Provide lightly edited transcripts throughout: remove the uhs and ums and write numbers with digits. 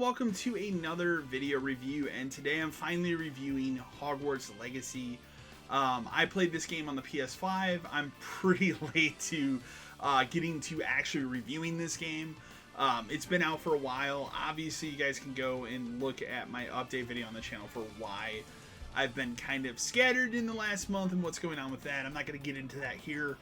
welcome to another video review, and today I'm finally reviewing Hogwarts Legacy. I played this game on the PS5. I'm pretty late to getting to actually reviewing this game. It's been out for a while. Obviously, you guys can go and look at my update video on the channel for why I've been kind of scattered in the last month and what's going on with that. I'm not going to get into that here.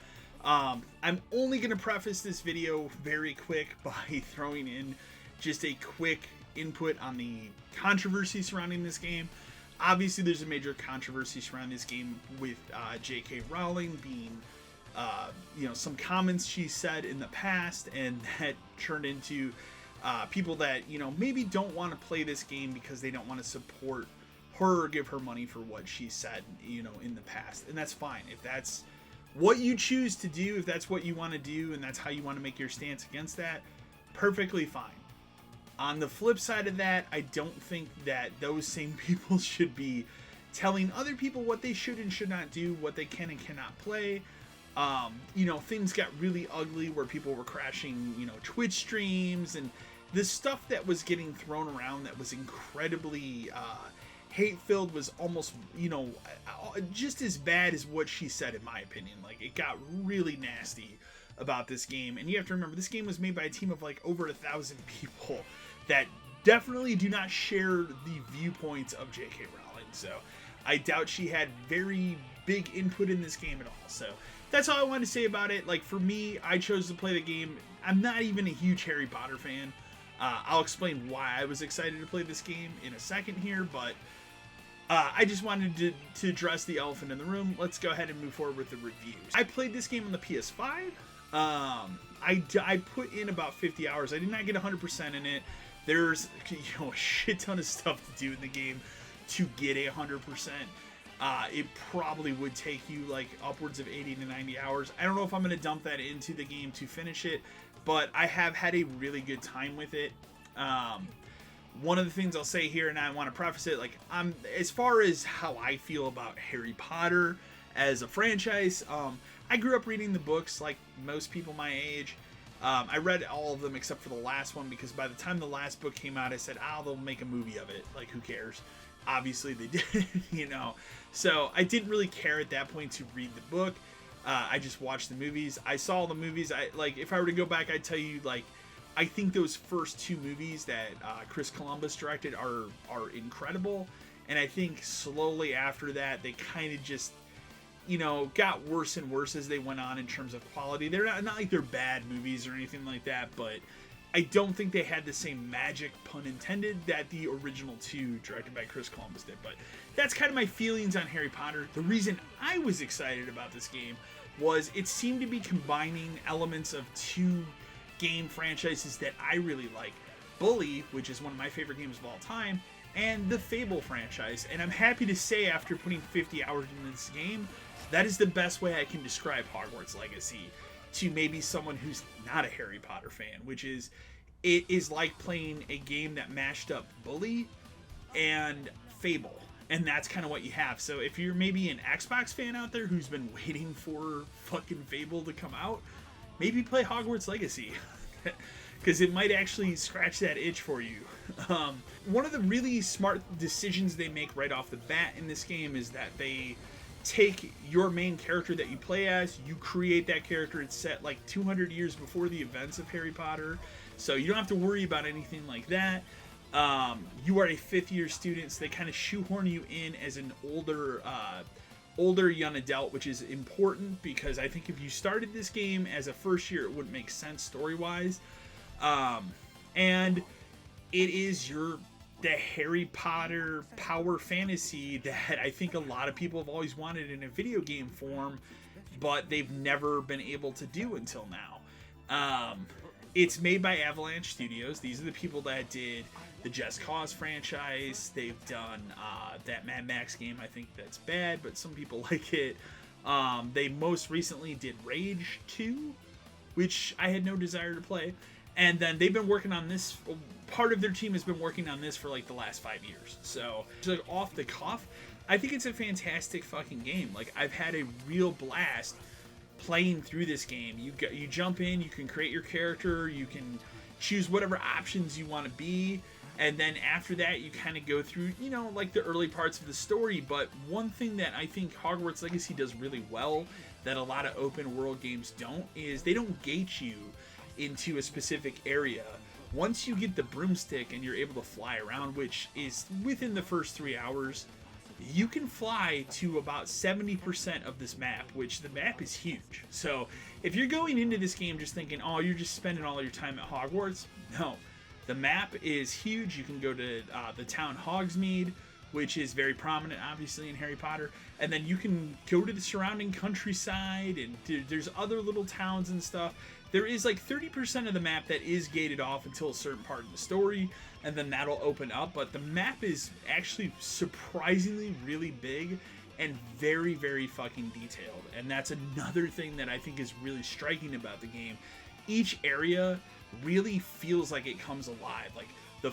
I'm only going to preface this video very quick by throwing in just a quick input on the controversy surrounding this game. Obviously, there's a major controversy surrounding this game with J.K. Rowling being, some comments she said in the past, and that turned into people that, maybe don't want to play this game because they don't want to support her or give her money for what she said, in the past. And that's fine. If that's what you choose to do, if that's what you want to do, and that's how you want to make your stance against that, perfectly fine. On the flip side of that, I don't think that those same people should be telling other people what they should and should not do, what they can and cannot play. Things got really ugly where people were crashing, Twitch streams, and the stuff that was getting thrown around that was incredibly hate-filled was almost, just as bad as what she said, in my opinion. Like, it got really nasty about this game. And you have to remember, this game was made by a team of like over 1,000 people that definitely do not share the viewpoints of J.K. Rowling. So I doubt she had very big input in this game at all. So that's all I wanted to say about it. Like, for me, I chose to play the game. I'm not even a huge Harry Potter fan. I'll explain why I was excited to play this game in a second here, but I just wanted to address the elephant in the room. Let's go ahead and move forward with the reviews. I played this game on the PS5. I put in about 50 hours. I did not get 100% in it. There's a shit ton of stuff to do in the game to get 100%. It probably would take you like upwards of 80 to 90 hours. I don't know if I'm going to dump that into the game to finish it, but I have had a really good time with it. One of the things I'll say here, and I want to preface it, like, as far as how I feel about Harry Potter as a franchise, I grew up reading the books like most people my age. I read all of them except for the last one, because by the time the last book came out, I said, they'll make a movie of it. Like, who cares? Obviously they did, So I didn't really care at that point to read the book. I just watched the movies. I saw the movies. If I were to go back, I'd tell you, like, I think those first two movies that Chris Columbus directed are incredible. And I think slowly after that, they kind of just, got worse and worse as they went on in terms of quality. They're not like they're bad movies or anything like that, but I don't think they had the same magic, pun intended, that the original two directed by Chris Columbus did. But that's kind of my feelings on Harry Potter. The reason I was excited about this game was it seemed to be combining elements of two game franchises that I really like. Bully, which is one of my favorite games of all time, and the Fable franchise. And I'm happy to say, after putting 50 hours in this game, that is the best way I can describe Hogwarts Legacy to maybe someone who's not a Harry Potter fan, which is, it is like playing a game that mashed up Bully and Fable. And that's kind of what you have. So if you're maybe an Xbox fan out there who's been waiting for fucking Fable to come out, maybe play Hogwarts Legacy. Because it might actually scratch that itch for you. One of the really smart decisions they make right off the bat in this game is that they take your main character that you play as, you create that character. It's set like 200 years before the events of Harry Potter, so you don't have to worry about anything like that. You are a fifth-year student, so they kind of shoehorn you in as an older young adult, which is important, because I think if you started this game as a first year, it wouldn't make sense story-wise. And it is the Harry Potter power fantasy that I think a lot of people have always wanted in a video game form, but they've never been able to do until now. It's made by Avalanche Studios. These are the people that did the Just Cause franchise. They've done that Mad Max game. I think that's bad, but some people like it. They most recently did Rage 2, which I had no desire to play. And then they've been working on this. Part of their team has been working on this for like the last 5 years. So, just like off the cuff, I think it's a fantastic fucking game. Like, I've had a real blast playing through this game. You jump in, you can create your character, you can choose whatever options you want to be, And then after that, you kind of go through, you know, like the early parts of the story. But one thing that I think Hogwarts Legacy does really well that a lot of open world games don't is they don't gate you into a specific area. Once you get the broomstick and you're able to fly around, which is within the first 3 hours, you can fly to about 70% of this map, which the map is huge. So if you're going into this game just thinking, oh, you're just spending all your time at Hogwarts, no. The map is huge. You can go to the town Hogsmeade, which is very prominent, obviously, in Harry Potter. And then you can go to the surrounding countryside, and there's other little towns and stuff. There is like 30% of the map that is gated off until a certain part of the story, and then that'll open up. But the map is actually surprisingly really big and very, very fucking detailed. And that's another thing that I think is really striking about the game. Each area really feels like it comes alive. Like the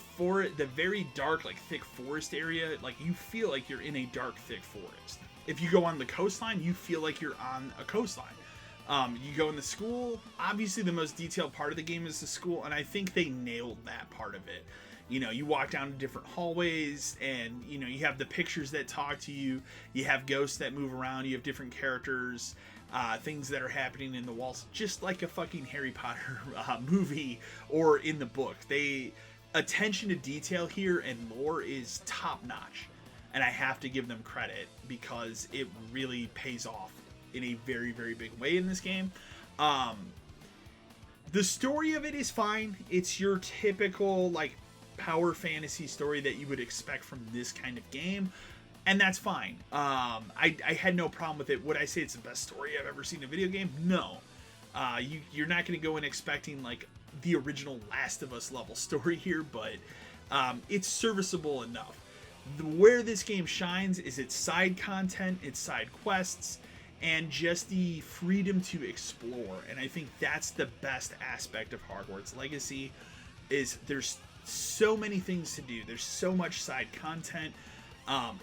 very dark, like thick forest area, like you feel like you're in a dark, thick forest. If you go on the coastline, you feel like you're on a coastline. You go in the school, obviously the most detailed part of the game is the school, and I think they nailed that part of it. You know, you walk down different hallways, and, you know, you have the pictures that talk to you, you have ghosts that move around, you have different characters, things that are happening in the walls, just like a fucking Harry Potter movie or in the book. Attention to detail here and lore is top notch, and I have to give them credit because it really pays off in a very, very big way in this game. The story of it is fine. It's your typical like power fantasy story that you would expect from this kind of game, and that's fine. I had no problem with it. Would I say it's the best story I've ever seen in a video game? No. You're not going to go in expecting like the original Last of Us level story here, but it's serviceable enough. Where this game shines is its side content, its side quests, and just the freedom to explore. And I think that's the best aspect of Hogwarts Legacy, is there's so many things to do. There's so much side content.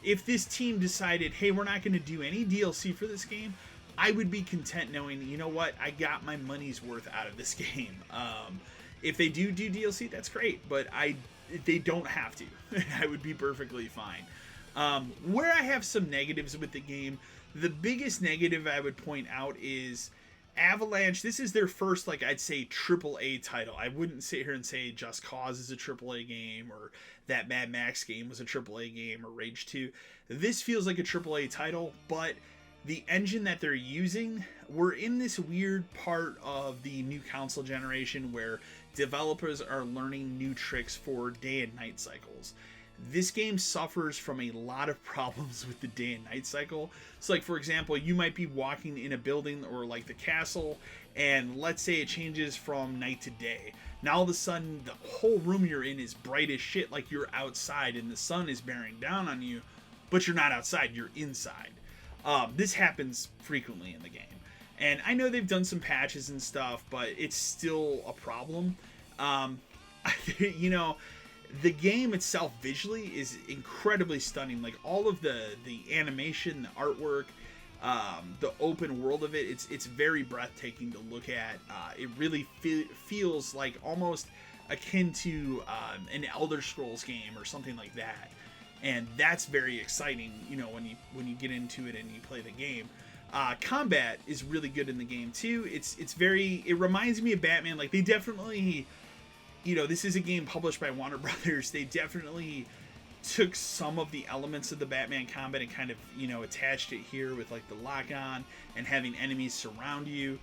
If this team decided, hey, we're not going to do any DLC for this game, I would be content knowing, you know what, I got my money's worth out of this game. If they do DLC, that's great, but they don't have to. I would be perfectly fine. Where I have some negatives with the game, the biggest negative I would point out is Avalanche. This is their first, like, I'd say AAA title. I wouldn't sit here and say Just Cause is a AAA game, or that Mad Max game was a AAA game, or Rage 2. This feels like a AAA title, but the engine that they're using, we're in this weird part of the new console generation where developers are learning new tricks for day and night cycles. This game suffers from a lot of problems with the day and night cycle. So, like, for example, you might be walking in a building or like the castle, and let's say it changes from night to day. Now all of a sudden the whole room you're in is bright as shit, like you're outside and the sun is bearing down on you, but you're not outside, you're inside. This happens frequently in the game. And I know they've done some patches and stuff, but it's still a problem. You know, the game itself visually is incredibly stunning. Like, all of the animation, the artwork, the open world of it, it's very breathtaking to look at. It really feels like almost akin to an Elder Scrolls game or something like that. And that's very exciting, you know, when you get into it and you play the game. Combat is really good in the game too. It reminds me of Batman. Like, they definitely, you know, this is a game published by Warner Brothers. They definitely took some of the elements of the Batman combat and kind of, you know, attached it here with like the lock on and having enemies surround you.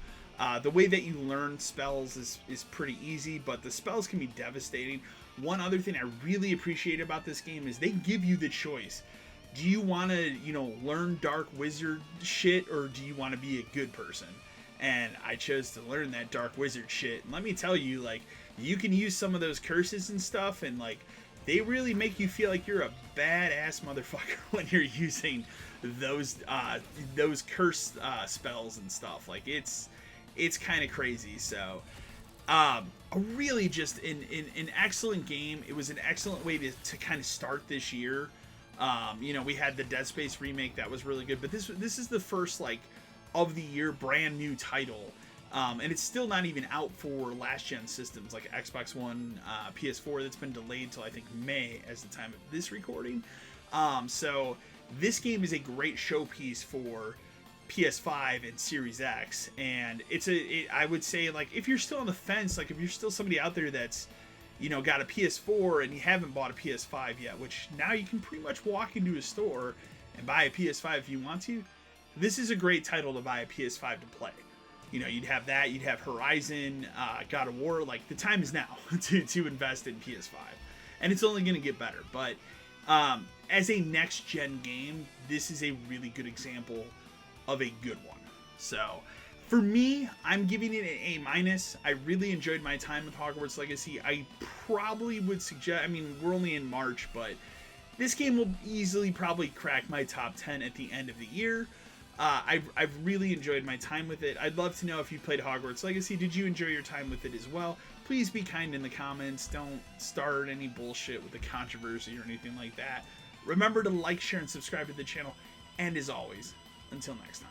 The way that you learn spells is pretty easy, but the spells can be devastating. One other thing I really appreciate about this game is they give you the choice. Do you want to, you know, learn dark wizard shit, or do you want to be a good person? And I chose to learn that dark wizard shit. And let me tell you, like, you can use some of those curses and stuff, and like, they really make you feel like you're a badass motherfucker when you're using those curse spells and stuff. Like, it's kind of crazy. So really just an excellent game. It was an excellent way to kind of start this year. You know, we had the Dead Space remake that was really good, but this is the first, like, of the year brand new title And it's still not even out for last gen systems like Xbox One, PS4. That's been delayed till I think May as the time of this recording. So this game is a great showpiece for PS5 and Series X, and I would say, like, if you're still on the fence, like if you're still somebody out there that's, you know, got a PS4 and you haven't bought a PS5 yet, which now you can pretty much walk into a store and buy a PS5 if you want to, this is a great title to buy a PS5 to play. You know, you'd have that, you'd have Horizon, God of War. Like, the time is now to invest in PS5, and it's only going to get better. But as a next gen game, this is a really good example of a good one. So for me, I'm giving it an A-. I really enjoyed my time with Hogwarts Legacy. I probably would suggest, I mean, we're only in March, but this game will easily probably crack my top 10 at the end of the year. I've really enjoyed my time with it. I'd love to know if you played Hogwarts Legacy. Did you enjoy your time with it as well? Please be kind in the comments. Don't start any bullshit with the controversy or anything like that. Remember to like, share, and subscribe to the channel. And as always, until next time.